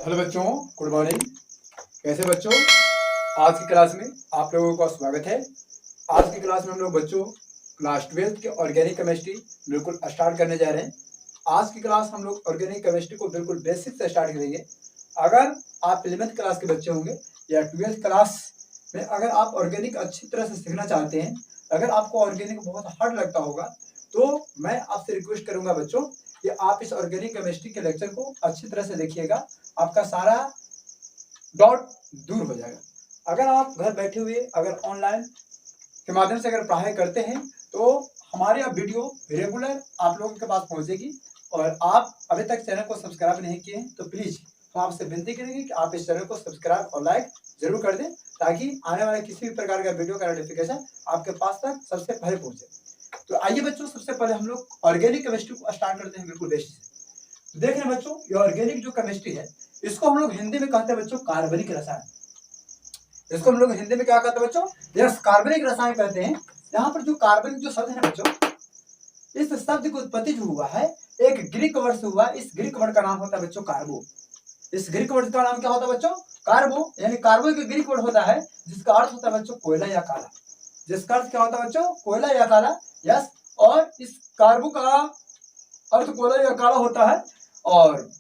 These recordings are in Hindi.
हेलो बच्चों, गुड मॉर्निंग। कैसे बच्चों? आज की क्लास में आप लोगों का स्वागत है। आज की क्लास में हम लोग बच्चों क्लास 12th के ऑर्गेनिक केमिस्ट्री बिल्कुल स्टार्ट करने जा रहे हैं। आज की क्लास हम लोग ऑर्गेनिक केमिस्ट्री को बिल्कुल बेसिक से स्टार्ट करेंगे। अगर आप 11th क्लास के बच्चे होंगे या 12th क्लास में अगर आप ऑर्गेनिक अच्छी तरह से सीखना चाहते हैं, अगर आपको ऑर्गेनिक बहुत हार्ड लगता होगा, तो मैं आपसे रिक्वेस्ट करूंगा बच्चों कि आप इस ऑर्गेनिक केमिस्ट्री के लेक्चर को अच्छी तरह से देखिएगा। आपका सारा डाउट दूर हो जाएगा। अगर आप घर बैठे हुए अगर ऑनलाइन के माध्यम से अगर पढ़ाई करते हैं तो हमारे अब वीडियो रेगुलर आप लोगों के पास पहुंचेगी। और आप अभी तक चैनल को सब्सक्राइब नहीं किए हैं तो प्लीज हम आपसे विनती करेंगे कि आप इस चैनल को सब्सक्राइब और लाइक जरूर कर दें, ताकि आने वाले किसी भी प्रकार का वीडियो का नोटिफिकेशन आपके पास तक सबसे पहले पहुंचे। तो आइए बच्चों, सबसे पहले हम लोग ऑर्गेनिक केमिस्ट्री को स्टार्ट करते हैं बिल्कुल बेसिक से। देख रहे हैं बच्चों, ये ऑर्गेनिक जो केमिस्ट्री है इसको हम लोग हिंदी में कहते हैं बच्चों कार्बनिक रसायन। इसको हम लोग हिंदी में क्या कहते हैं बच्चों? यस, कार्बनिक रसायन कहते हैं। यहाँ पर जो कार्बनिक जो शब्द है बच्चों, इस शब्द की उत्पत्ति जो हुआ है एक ग्रीक वर्ड से हुआ। इस ग्रीक वर्ड का नाम होता है बच्चों कार्बो। इस ग्रीक वर्ड का नाम क्या होता है बच्चों? कार्बो। यानी कार्बो एक ग्रीक वर्ड होता है जिसका अर्थ होता है बच्चों कोयला या काला। जिसका अर्थ क्या होता है बच्चों? कोयला या काला। यस, और इस कार्बो का अर्थ कोयला या काला होता है, और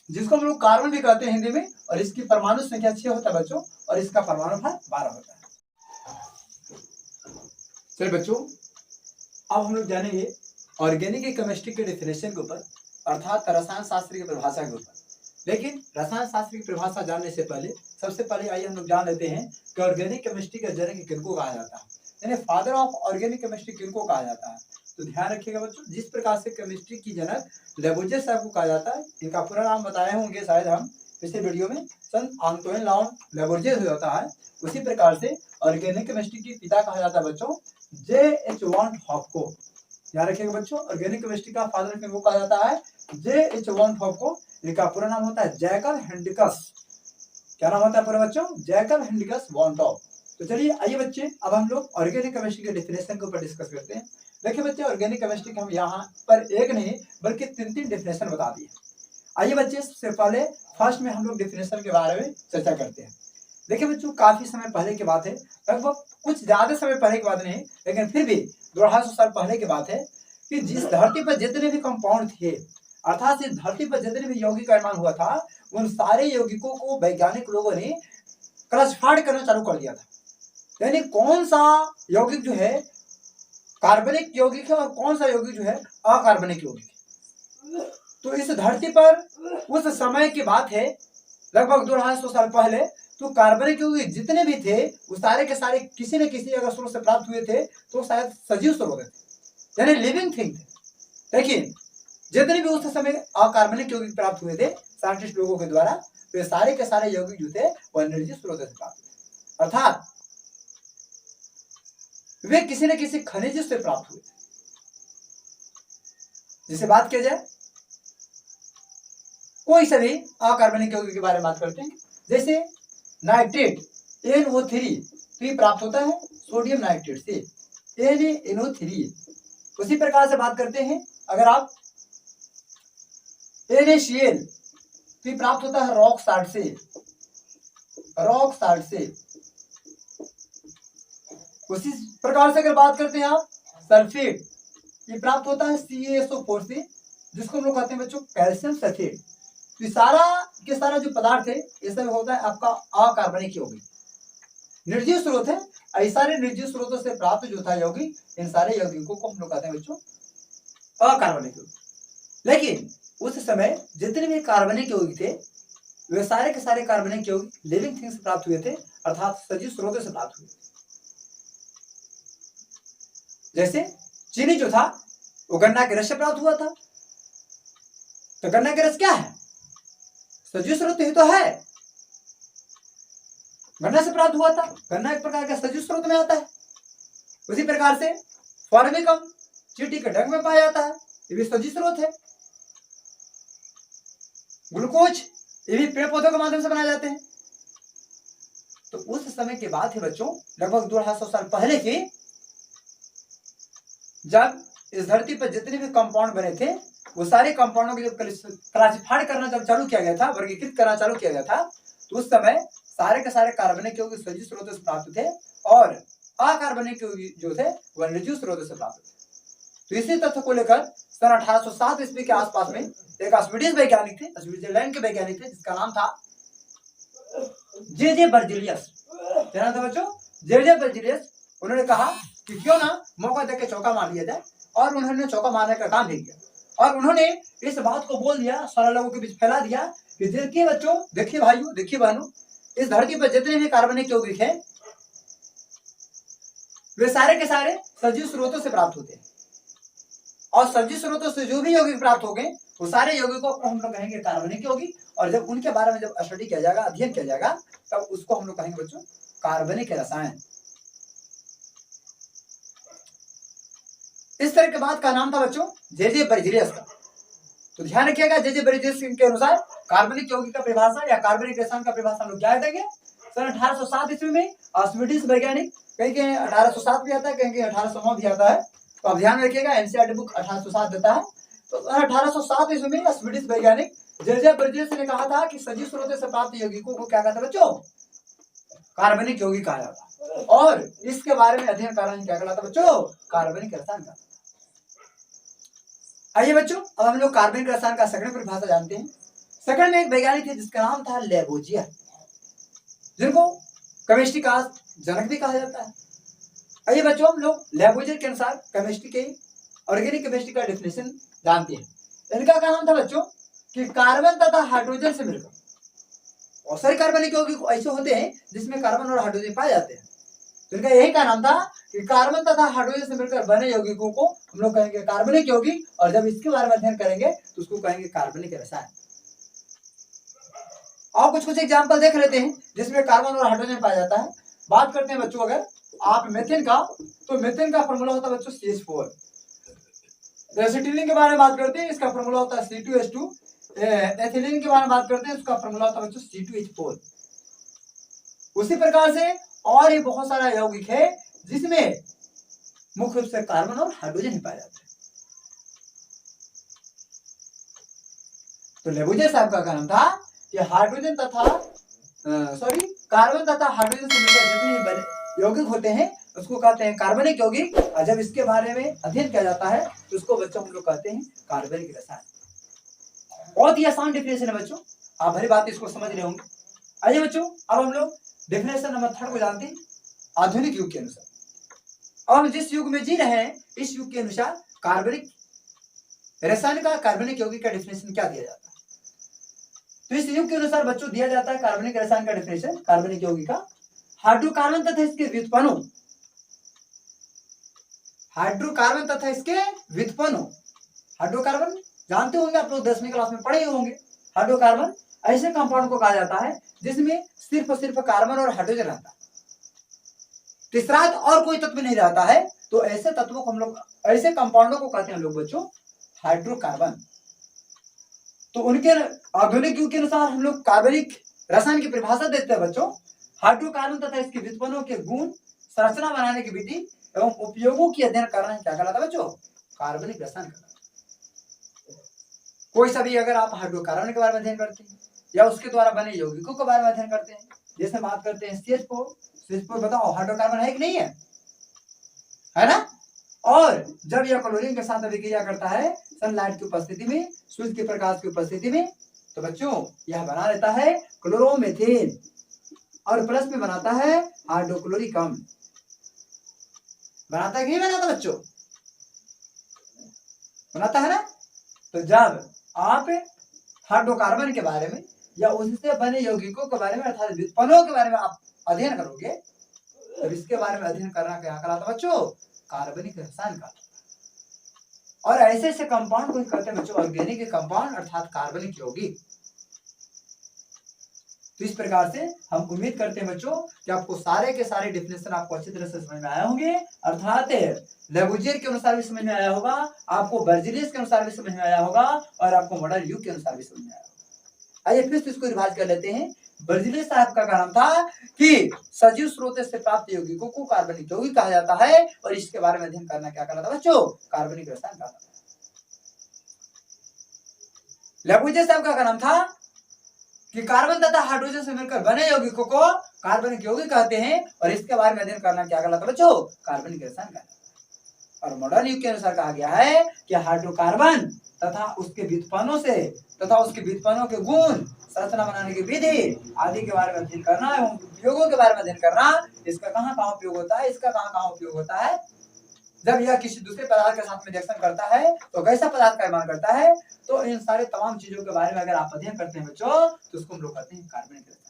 जिसको हम लोग कार्बन भी कहते हैं हिंदी में। और इसकी परमाणु संख्या 6 होता है बच्चों, और इसका परमाणु भार 12 होता है। चलिए बच्चों, अब हम लोग जानेंगे ऑर्गेनिक केमिस्ट्री के डेफिनेशन के ऊपर, अर्थात रसायन शास्त्र की परिभाषा के ऊपर। लेकिन रसायन शास्त्र की परिभाषा जानने से पहले सबसे पहले आइए हम लोग जान लेते हैं कि ऑर्गेनिक केमिस्ट्री का जनक किनको कहा जाता है, यानी फादर ऑफ ऑर्गेनिक केमिस्ट्री किनको कहा जाता है। तो ध्यान रखिएगा बच्चों, जिस प्रकार से केमिस्ट्री की जनक लेबोजियर साहब को कहा जाता है, इनका पूरा नाम बताए होंगे शायद हम पिछले वीडियो में, सन आंतोइन लॉन लेबोजियर हो जाता है। उसी प्रकार से ऑर्गेनिक केमिस्ट्री के पिता कहा जाता है बच्चों J.H. वॉन हॉफ को। ध्यान रखिएगा बच्चों, ऑर्गेनिक केमिस्ट्री का फादर किनको कहा जाता है? J.H. वॉन हॉफ को। इनका पूरा नाम होता है जैकब हेनरिकस। क्या नाम होता है पूरा बच्चों? Jacob Henricus von Hoff. तो चलिए आइए बच्चे, अब हम लोग ऑर्गेनिक केमिस्ट्री के डेफिनेशन के ऊपर डिस्कस करते हैं। देखिए बच्चे, ऑर्गेनिक केमिस्ट्री के हम यहाँ पर एक नहीं बल्कि 3 डेफिनेशन बता दिए। आइए बच्चे, सबसे पहले फर्स्ट में हम लोग डेफिनेशन के बारे में चर्चा करते हैं। देखिए बच्चों, काफी समय पहले की बात है, लगभग कुछ ज्यादा समय पहले की बात नहीं, लेकिन फिर भी 250 साल पहले की बात है, कि जिस धरती पर जितने भी कंपाउंड थे, अर्थात इस धरती पर जितने भी यौगिक का निर्माण हुआ था, उन सारे यौगिकों को वैज्ञानिक लोगों ने क्लासिफाइड करना चालू कर दिया था। यानी कौन सा यौगिक जो है कार्बनिक यौगिक है और कौन सा यौगिक जो है अकार्बनिक यौगिक है। तो इस धरती पर उस समय की बात है, लगभग 250 साल पहले, तो कार्बनिक यौगिक जितने भी थे वो सारे के सारे किसी न किसी अगर स्रोत से प्राप्त हुए थे तो शायद सजीव स्रोत थे, यानी लिविंग थिंग थे। लेकिन जितने भी उस समय अकार्बनिक यौगिक प्राप्त हुए थे साइंटिस्ट लोगों के द्वारा, तो सारे के सारे यौगिक जो थे वह निर्जीव स्रोत से प्राप्त हुए, अर्थात वे किसी न किसी खनिज से प्राप्त हुए। जिसे बात किया जाए कोई सभी अकार्बनिक यौगिक के बारे में बात करते हैं, जैसे नाइट्रेट NO3 तो ये प्राप्त होता है सोडियम नाइट्रेट से, NaNO3। उसी प्रकार से बात करते हैं अगर आप NaCl तो ये प्राप्त होता है रॉक साल्ट से, रॉक साल्ट से। उसी प्रकार से अगर बात करते हैं आप सल्फेट, ये प्राप्त होता है CaSO4 से, जिसको हम लोग कहते हैं बच्चों कैल्शियम सल्फेट। तो सारा के सारा जो पदार्थ है ये सब होता है आपका अकार्बनिक यौगिक, निर्जीव स्रोत है। ऐसे सारे निर्जीव स्रोतों से प्राप्त जो था यौगिक, इन सारे यौगिकों को हम लोग कहते हैं बच्चों अकार्बनिक यौगिक। लेकिन उस समय जितने भी कार्बनिक यौगिक थे वे सारे के सारे कार्बनिक यौगिक लिविंग थिंग्स से प्राप्त हुए थे, अर्थात सजीव स्रोतों से प्राप्त हुए। जैसे चीनी जो था वो गन्ना के रस से प्राप्त हुआ था। तो गन्ना के रस क्या है? सजीव स्रोत ही तो है, गन्ना से प्राप्त हुआ था। गन्ना एक प्रकार का सजीव स्रोत में आता है। उसी प्रकार से फॉर्मिकम चींटी के डंक में पाया जाता है, ये भी सजीव स्रोत है। ग्लूकोज ये भी पेड़ पौधों के माध्यम से बनाए जाते हैं। तो उस समय की बात है बच्चों, लगभग 250 साल पहले की, जब इस धरती पर जितने भी कंपाउंड बने थे वो सारे कंपाउंडों को जब क्लासिफाइड करना जब चालू किया गया था, वर्गीकृत करना चालू किया गया था, तो उस समय सारे के सारे कार्बनिक यौगिक सजीव स्रोतों से प्राप्त थे और अकार्बनिक यौगिक जो थे वह निर्जीव स्रोतों से प्राप्त थे। तो इसी तथ्य को लेकर सन 1807 ईस्वी के आसपास में एक स्वीडिश वैज्ञानिक थे, स्विट्जरलैंड के वैज्ञानिक थे, जिसका नाम था जे बर्जीलियस। क्या नाम था बच्चों? जे बर्जीलियस। उन्होंने कहा कि क्यों ना मौका देकर चौका मार लिया जाए, और उन्होंने चौका मारने का काम भी किया और उन्होंने इस बात को बोल दिया, सारे लोगों के बीच फैला दिया कि देखिए बच्चों, देखिए भाइयों, देखिए बहनों, इस धरती पर जितने भी कार्बनिक यौगिक हैं वे सारे के सारे सजीव स्रोतों से प्राप्त होते हैं, और सजीव स्रोतों से जो भी यौगिक प्राप्त हो गए वो सारे यौगिकों को हम लोग कहेंगे कार्बनिक यौगिक, और जब उनके बारे में जब स्टडी किया जाएगा, अध्ययन किया जाएगा, तब उसको हम लोग कहेंगे बच्चों कार्बनिक रसायन। इस तरह के बात का नाम था बच्चों जे बर्जीलियस का। तो ध्यान रखिएगा, जे बर्जीलियस के अनुसार कार्बनिक यौगिक का परिभाषा या कार्बनिक रसायन का परिभाषा हम लोग क्या देंगे सन 1807 ईस्वी में। स्वीडिश वैज्ञानिक, कहीं कहीं 1807 भी आता है, कहीं कहीं 1809 भी आता है, तो आप ध्यान रखिएगा, एनसीईआरटी बुक 1807 देता है। तो 1807 ईस्वी में स्वीडिश वैज्ञानिक जे बर्जीलियस ने कहा था कि सजीव स्रोतों से प्राप्त यौगिकों को क्या कहता है बच्चों? कार्बनिक यौगिक कहा जाता है, और इसके बारे में अध्ययन करना क्या कहलाता है बच्चों? कार्बनिक रसायन कहलाता है। आइए बच्चों, अब हम लोग कार्बनिक रसायन का सेकंड परिभाषा जानते हैं। सेकंड में एक वैज्ञानिक थे जिसका नाम था लेबोजियर, जिनको केमिस्ट्री का जनक भी कहा जाता है। आइए बच्चों, हम लोग लेबोजियर के अनुसार केमिस्ट्री के ऑर्गेनिक केमिस्ट्री का डेफिनेशन जानते हैं। इनका क्या नाम था बच्चों कि कार्बन तथा हाइड्रोजन से मिलकर, और सारे कार्बनिक यौगिक ऐसे होते हैं जिसमें कार्बन और हाइड्रोजन पाए जाते हैं, तो इनका यही का नाम था कि कार्बन तथा हाइड्रोजन से मिलकर बने यौगिकों को हम लोग कहेंगे कार्बनिक यौगिक, और जब इसके बारे में अध्ययन करेंगे तो उसको कहेंगे कार्बनिक रसायन। और कुछ एग्जाम्पल देख लेते हैं जिसमें कार्बन और हाइड्रोजन पाया जाता है। बात करते हैं बच्चों अगर आप मीथेन का, तो मीथेन का फॉर्मूला होता है बच्चों CH4। एसिटिलीन के बारे में बात करते हैं, इसका फॉर्मूला होता है C2H2। एथिलीन के बारे में बात करते हैं, उसका फॉर्मूला होता है बच्चों C2H4। उसी प्रकार से और ये बहुत सारा यौगिक है जिसमें मुख्य रूप से कार्बन और हाइड्रोजन ही पाए जाते हैं। तो लेबोजियर साहब का नाम था कि हाइड्रोजन तथा कार्बन तथा हाइड्रोजन से मिलकर जितने बने यौगिक होते हैं उसको कहते हैं कार्बनिक यौगिक, और जब इसके बारे में अध्ययन किया जाता है तो उसको बच्चों हम लोग कहते हैं कार्बनिक रसायन। बहुत ही आसान डेफिनेशन है बच्चों, आप भली बात इसको समझ रहे होंगे। आइए बच्चों, अब हम लोग डेफिनेशन नंबर 3 को जानते हैं आधुनिक युग के अनुसार। अब हम जिस युग में जी रहे हैं इस युग के अनुसार कार्बनिक रसायन का, कार्बनिक यौगिक का डेफिनेशन क्या दिया जाता है? तो इस युग के अनुसार बच्चों दिया जाता है कार्बनिक रसायन का डेफिनेशन, कार्बनिक यौगिक का, हाइड्रोकार्बन तथा इसके व्युत्पन्नों, हाइड्रोकार्बन तथा इसके व्युत्पन्नों। हाइड्रोकार्बन जानते होंगे आप लोग, 10वीं क्लास में पढ़े होंगे। हाइड्रोकार्बन ऐसे कंपाउंड को कहा जाता है जिसमें सिर्फ और सिर्फ कार्बन और हाइड्रोजन रहता है, तीसरा और कोई तत्व नहीं रहता है, तो ऐसे तत्वों को हम लोग, ऐसे कंपाउंडों को कहते हैं लोग बच्चों हाइड्रोकार्बन। तो उनके आधुनिक युग के अनुसार हम लोग कार्बनिक रसायन की परिभाषा देते हैं बच्चों, हाइड्रोकार्बन तथा इसके व्युत्पन्नों के गुण, संरचना बनाने की विधि एवं उपयोगों की अध्ययन करना क्या कहलाता है बच्चों? कार्बनिक रसायन कहलाता है। कोई सा भी अगर आप हाइड्रोकार्बन के बारे में अध्ययन करते हैं या उसके द्वारा बने यौगिकों के बारे में अध्ययन करते हैं, जैसे बात करते हैं CH4 बताओ हाइड्रोकार्बन है कि नहीं है? है ना? और जब यह क्लोरीन के साथ अभिक्रिया करता है सनलाइट की उपस्थिति में, सूर्य के प्रकाश की उपस्थिति में, तो बच्चों यह बना लेता है क्लोरोमीथेन, और प्लस में बनाता है हाइड्रोक्लोरिक अम्ल। बनाता है कि नहीं बनाता बच्चों? बनाता है ना? तो जब आप हाइड्रोकार्बन के बारे में या उससे बने यौगिकों के बारे में अर्थात व्युत्पन्नों के बारे में आप अध्ययन करोगे, तो इसके बारे में अध्ययन करना क्या कहलाता है बच्चों? कार्बनिक रसायन का। और ऐसे ऐसे कंपाउंड को कहते हैं बच्चों ऑर्गेनिक कंपाउंड अर्थात कार्बनिक यौगिक। तो इस प्रकार से हम उम्मीद करते हैं बच्चों कि आपको सारे के सारे डेफिनेशन आपको अच्छी तरह से समझ में आए होंगे, अर्थात लेबोजियर के अनुसार भी समझ में आया होगा, आपको बर्जीलियस के अनुसार भी समझ में आया होगा, और आपको मॉडर्न युग के अनुसार भी समझ में आया होगा। आइए फिर से इसको रिवाइज कर लेते हैं। बर्जीलियस साहब का नाम था कि सजीव स्रोत से प्राप्त यौगिकों को कार्बनिक यौगिक कहा जाता है, और इसके बारे में अध्ययन करना क्या कहलाता है बच्चों? कार्बनिक रसायन कहलाता है। लेबुजे साहब का नाम था कि कार्बन तथा हाइड्रोजन से मिलकर बने यौगिकों को कार्बनिक यौगिक कहते हैं और इसके बारे में अध्ययन करना क्या कहलाता है बच्चों? कार्बनिक रसायन कहलाता है। और मॉडर्न युग के अनुसार कहा गया है कि हाइड्रोकार्बन तथा उसके व्युत्पन्नों से तथा उसके व्युत्पन्नों के गुण, संरचना बनाने की विधि आदि के बारे में अध्ययन करना एवं उपयोगों के बारे में अध्ययन करना, इसका कहाँ उपयोग होता है, इसका कहाँ उपयोग होता है। जब यह किसी दूसरे पदार्थ के साथ में रिएक्शन करता है तो कैसा पदार्थ का निर्माण करता है। तो इन सारे तमाम चीजों के बारे में अगर आप अध्ययन करते हैं बच्चों तो उसको हम लोग कहते हैं कार्बनिक रसायन।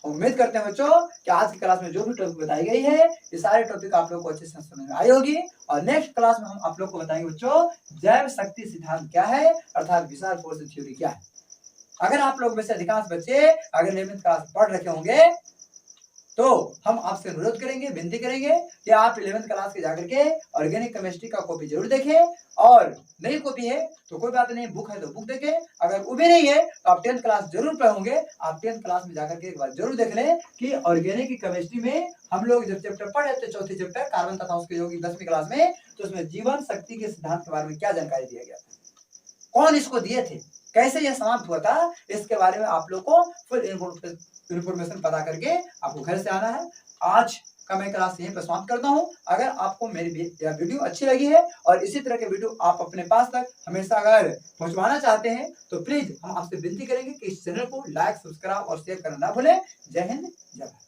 उम्मीद करते हैं बच्चों कि आज की क्लास में जो भी टॉपिक बताई गई है ये सारे टॉपिक आप लोग को अच्छे से समझ में आई होगी। और नेक्स्ट क्लास में हम आप लोग को बताएंगे बच्चों जैव शक्ति सिद्धांत क्या है, अर्थात विशाल फोर्स थ्योरी क्या है। अगर आप लोग में से अधिकांश बच्चे अगर 11th क्लास पढ़ रखे होंगे तो हम आपसे अनुरोध करेंगे, विनती करेंगे कि आप 11th क्लास के जाकर के ऑर्गेनिक केमिस्ट्री का कॉपी जरूर देखें। और नई कॉपी है तो कोई बात नहीं, बुक है तो बुक देखें। अगर वो भी नहीं है तो आप 10th क्लास जरूर पढ़ोगे। आप 10th क्लास में जाकर के एक बार जरूर देख लें कि ऑर्गेनिक केमिस्ट्री में हम लोग जब चैप्टर पढ़े थे, चौथे चैप्टर कार्बन तथा उसके यौगिक 10वीं क्लास में, तो उसमें जीवन शक्ति के सिद्धांत के बारे में क्या जानकारी दिया गया था, कौन इसको दिए थे, कैसे यह समाप्त हुआ था, इसके बारे में आप लोग को फुल इन्फॉर्मेशन पता करके आपको घर से आना है। आज का मैं क्लास यहीं पर समाप्त करता हूं। अगर आपको मेरी वीडियो अच्छी लगी है और इसी तरह के वीडियो आप अपने पास तक हमेशा अगर पहुंचवाना चाहते हैं तो प्लीज हम आपसे विनती करेंगे कि इस चैनल को लाइक, सब्सक्राइब और शेयर करना ना भूलें। जय हिंद, जय भारत।